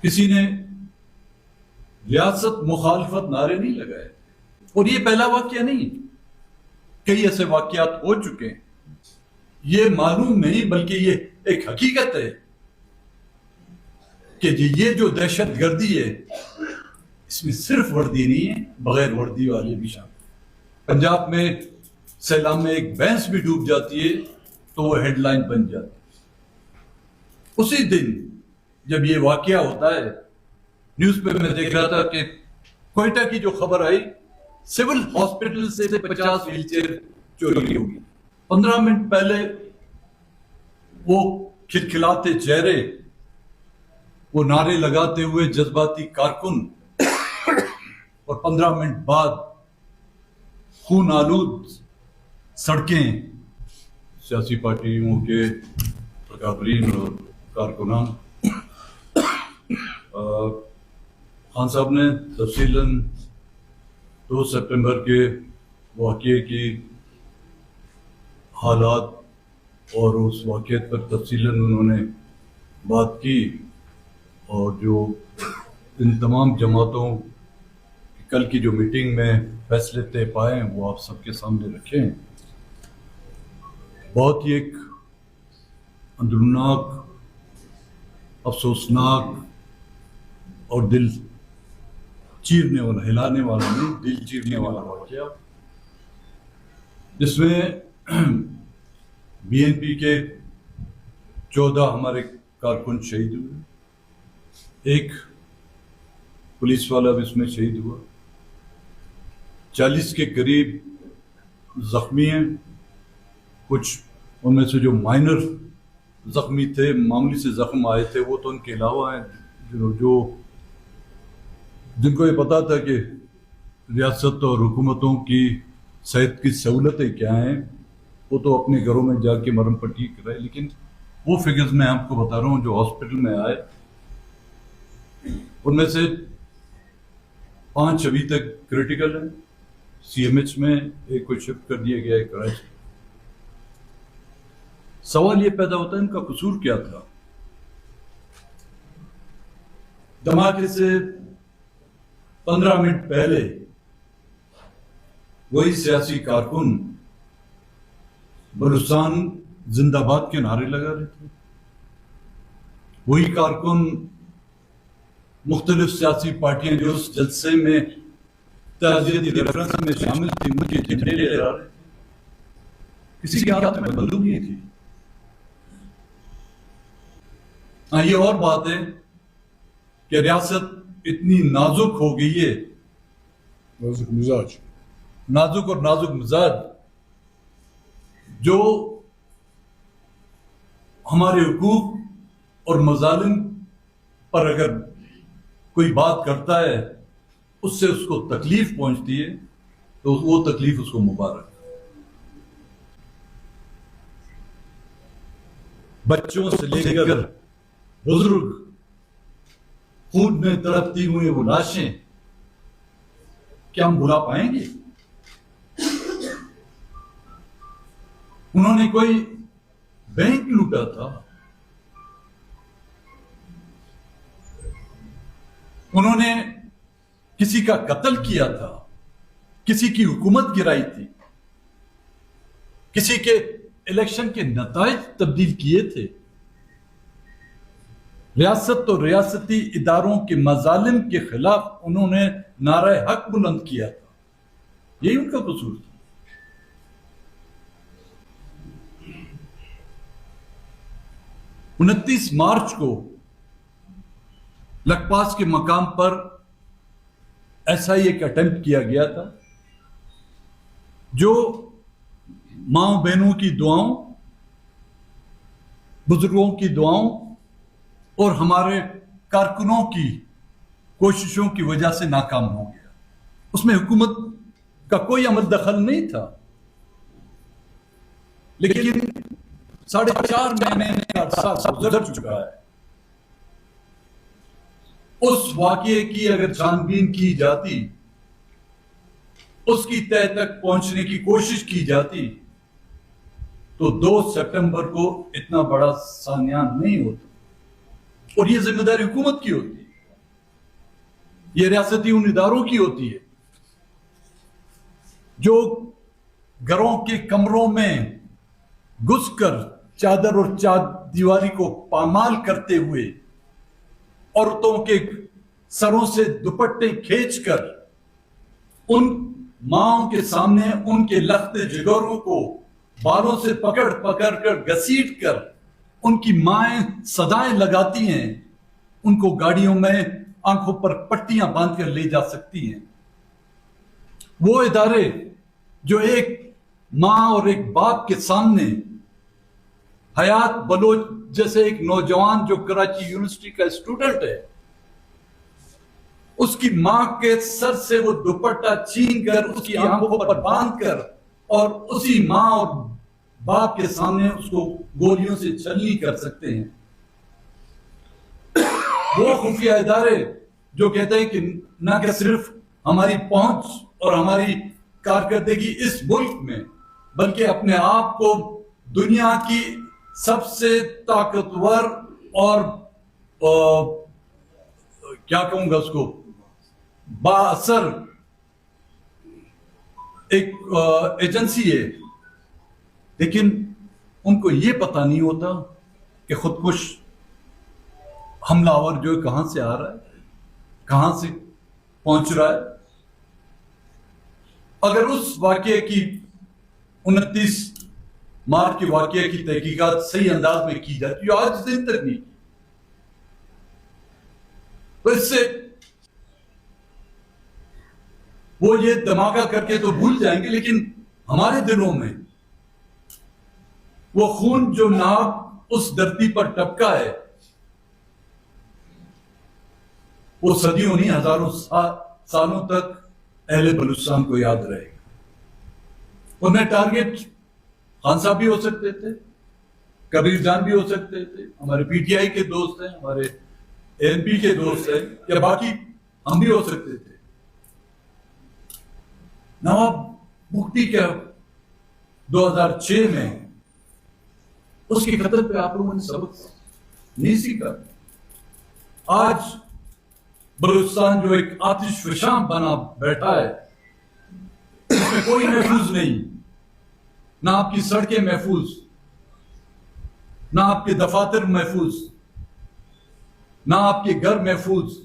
کسی نے ریاست مخالفت نعرے نہیں لگائے، اور یہ پہلا واقعہ نہیں، کئی ایسے واقعات ہو چکے ہیں۔ یہ معلوم نہیں بلکہ یہ ایک حقیقت ہے کہ یہ جو دہشت گردی ہے اس میں صرف وردی نہیں ہے، بغیر وردی والے بھی شامل۔ پنجاب میں سیلاب میں ایک بھینس بھی ڈوب جاتی ہے تو وہ ہیڈ لائن بن جاتی ہے۔ اسی دن جب یہ واقعہ ہوتا ہے، نیوز پہ میں دیکھ رہا تھا کہ کوئٹہ کی جو خبر آئی، سول ہاسپٹل سے 50 ویل چیئر چوری ہوگی۔ 15 منٹ پہلے وہ کھلکھلاتے چہرے، وہ نعرے لگاتے ہوئے جذباتی کارکن، اور 15 منٹ بعد خون آلود سڑکیں، سیاسی پارٹیوں کے اکابرین اور کارکنان۔ خان صاحب نے تفصیلاً 2 سپٹمبر کے واقعے کی حالات اور اس واقعے پر تفصیلاً انہوں نے بات کی، اور جو ان تمام جماعتوں کی کل کی جو میٹنگ میں فیصلے طے پائے ہیں وہ آپ سب کے سامنے رکھے ہیں۔ بہت ہی ایک اندروناک، افسوسناک اور دل چیرنے والا، ہلانے والا نہیں، دل چیرنے والا واقعہ، جس میں بی این پی کے 14 ہمارے کارکن شہید ہوئے، ایک پولیس والا بھی اس میں شہید ہوا، 40 کے قریب زخمی ہیں، کچھ ان میں سے جو مائنر زخمی تھے، معمولی سے زخم آئے تھے، وہ تو ان کے علاوہ ہیں جو جن کو یہ پتا تھا کہ ریاست اور حکومتوں کی صحت کی سہولتیں کیا ہیں، وہ تو اپنے گھروں میں جا کے مرہم پٹی کرائے، لیکن وہ فگرز میں آپ کو بتا رہا ہوں جو ہاسپٹل میں آئے، ان میں سے 5 ابھی تک کریٹیکل ہیں، سی ایم ایچ میں، ایک کو شفٹ کر دیا گیا ہے کراچی۔ سوال یہ پیدا ہوتا ہے ان کا قصور کیا تھا؟ دھماکے سے 15 منٹ پہلے وہی سیاسی کارکن بلوچستان زندہ باد کے نعرے لگا رہے تھے، وہی کارکن مختلف سیاسی پارٹیاں جو اس جلسے میں تعزیتی ریفرنس میں شامل تھی ان کے جھنڈے لے رہے تھے، کسی کے ہاتھ میں بندوق نہیں تھی۔ ہاں، یہ اور بات ہے کہ ریاست اتنی نازک ہو گئی ہے، نازک اور نازک مزاج، جو ہمارے حقوق اور مظالم پر اگر کوئی بات کرتا ہے، اس سے اس کو تکلیف پہنچتی ہے، تو وہ تکلیف اس کو مبارک۔ بچوں سے لے کر بزرگ، خون میں تڑپتی ہوئی وہ لاشیں کیا ہم بھلا پائیں گے؟ انہوں نے کوئی بینک لوٹا تھا، انہوں نے کسی کا قتل کیا تھا، کسی کی حکومت گرائی تھی، کسی کے الیکشن کے نتائج تبدیل کیے تھے، ریاست اور ریاستی اداروں کے مظالم کے خلاف انہوں نے نعرہ حق بلند کیا تھا، یہی ان کا قصور تھا۔ 29 مارچ کو لکپاس کے مقام پر ایسا ہی ایک اٹیمپٹ کیا گیا تھا، جو ماں بہنوں کی دعاؤں، بزرگوں کی دعاؤں اور ہمارے کارکنوں کی کوششوں کی وجہ سے ناکام ہو گیا۔ اس میں حکومت کا کوئی عمل دخل نہیں تھا، لیکن 4.5 مہینے کا عرصہ گزر چکا ہے۔ اس واقعے کی اگر چھان بین کی جاتی، اس کی تہہ تک پہنچنے کی کوشش کی جاتی، تو 2 سپٹمبر کو اتنا بڑا سانیہ نہیں ہوتا، اور یہ ذمہ داری حکومت کی ہوتی۔ یہ ریاستی ان اداروں کی ہوتی ہے جو گھروں کے کمروں میں گھس کر چادر اور چار دیواری کو پامال کرتے ہوئے عورتوں کے سروں سے دوپٹے کھینچ کر ان ماؤں کے سامنے ان کے لختے جگروں کو بالوں سے پکڑ پکڑ کر گھسیٹ کر ان کی مائیں صدائیں لگاتی ہیں. ان کو گاڑیوں میں آنکھوں پر پٹیاں باندھ کر لے جا سکتی ہیں. وہ ادارے جو ایک ماں اور ایک باپ کے سامنے حیات بلوچ جیسے ایک نوجوان جو کراچی یونیورسٹی کا اسٹوڈنٹ ہے اس کی ماں کے سر سے وہ دوپٹہ چھین کر اس کی آنکھوں پر باندھ کر اور اسی ماں اور باپ کے سامنے اس کو گولیوں سے چھلنی کر سکتے ہیں. وہ خفیہ ادارے جو کہتے ہیں کہ نہ کہ صرف ہماری پہنچ اور ہماری کارکردگی اس ملک میں بلکہ اپنے آپ کو دنیا کی سب سے طاقتور اور کیا کہوں گا اس کو با اثر ایک ایجنسی ہے لیکن ان کو یہ پتہ نہیں ہوتا کہ خودکش حملہ آور جو کہاں سے آ رہا ہے کہاں سے پہنچ رہا ہے. اگر اس واقعے کی 29 مارچ کے واقعے کی تحقیقات صحیح انداز میں کی جاتی ہے آج دن تک نہیں کی تو اس سے وہ یہ دھماکہ کر کے تو بھول جائیں گے لیکن ہمارے دلوں میں وہ خون جو ناک اس دھرتی پر ٹپکا ہے وہ صدیوں نہیں ہزاروں سالوں تک اہل بلوچستان کو یاد رہے گا. ان میں ٹارگٹ خان صاحب بھی ہو سکتے تھے کبیر جان بھی ہو سکتے تھے ہمارے پی ٹی آئی کے دوست ہیں ہمارے اے این پی کے دوست ہیں یا باقی ہم بھی ہو سکتے تھے. نواب بگٹی کے 2006 میں اس کے قتل پہ آپ لوگوں نے سبق نہیں سیکھا. آج بلوچستان جو ایک آتش فشاں بنا بیٹھا ہے اس میں کوئی محفوظ نہیں نہ آپ کی سڑکیں محفوظ نہ آپ کے دفاتر محفوظ نہ آپ کے گھر محفوظ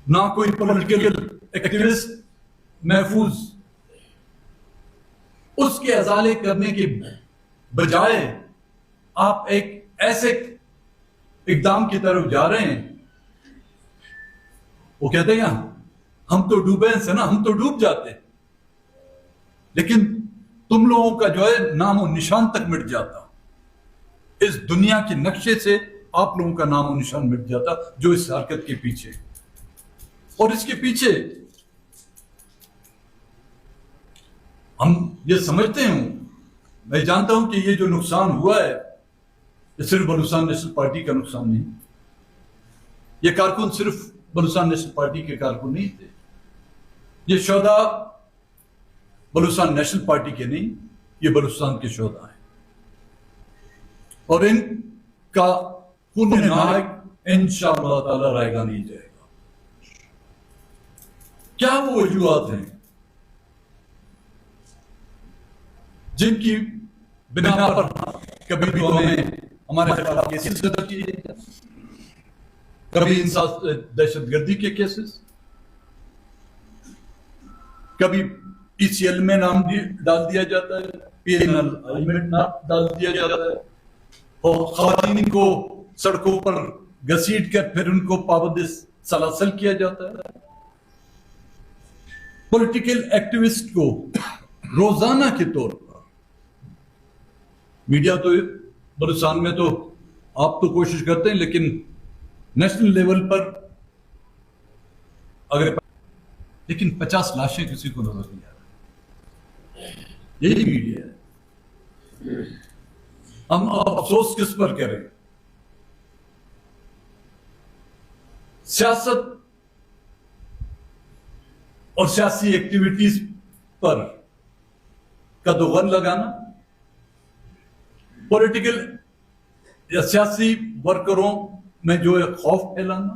نہ کوئی پولیٹیکل ایکٹیوسٹ محفوظ. اس کے ازالے کرنے کے بجائے آپ ایک ایسے اقدام کی طرف جا رہے ہیں وہ کہتے ہیں ہم تو ڈوبے ہیں نا ہم تو ڈوب جاتے لیکن تم لوگوں کا جو ہے نام و نشان تک مٹ جاتا. اس دنیا کے نقشے سے آپ لوگوں کا نام و نشان مٹ جاتا جو اس حرکت کے پیچھے اور اس کے پیچھے ہم یہ سمجھتے ہوں میں جانتا ہوں کہ یہ جو نقصان ہوا ہے یہ صرف بلوچستان نیشنل پارٹی کا نقصان نہیں. یہ کارکن صرف بلوچستان نیشنل پارٹی کے کارکن نہیں تھے. یہ شہداء بلوچستان نیشنل پارٹی کے نہیں یہ بلوچستان کے شہداء ہیں اور ان کا خون نائک انشاءاللہ تعالی رائے گا نہیں جائے گا. کیا وہ وجوہات ہیں جن کی بنا پر کبھی بھی ہمیں ہمارے خلاف کیسز درج کیے جاتے ہیں کبھی دہشت گردی کے کیسز کبھی پی سی ایل میں نام ڈال دیا جاتا ہے پی این ایل میں نام ڈال دیا جاتا ہے اور خواتین کو سڑکوں پر گھسیٹ کر پھر ان کو پابند سلاسل کیا جاتا ہے. پولیٹیکل ایکٹیوسٹ کو روزانہ کے طور پر میڈیا تو بلوچستان میں تو آپ تو کوشش کرتے ہیں لیکن نیشنل لیول پر اگر لیکن 50 لاشیں کسی کو نظر نہیں آ رہی. یہی میڈیا ہے. ہم افسوس کس پر کریں؟ سیاست اور سیاسی ایکٹیویٹیز پر قدغن لگانا پولیٹیکل یا سیاسی ورکروں میں جو ہے خوف پھیلانا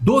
2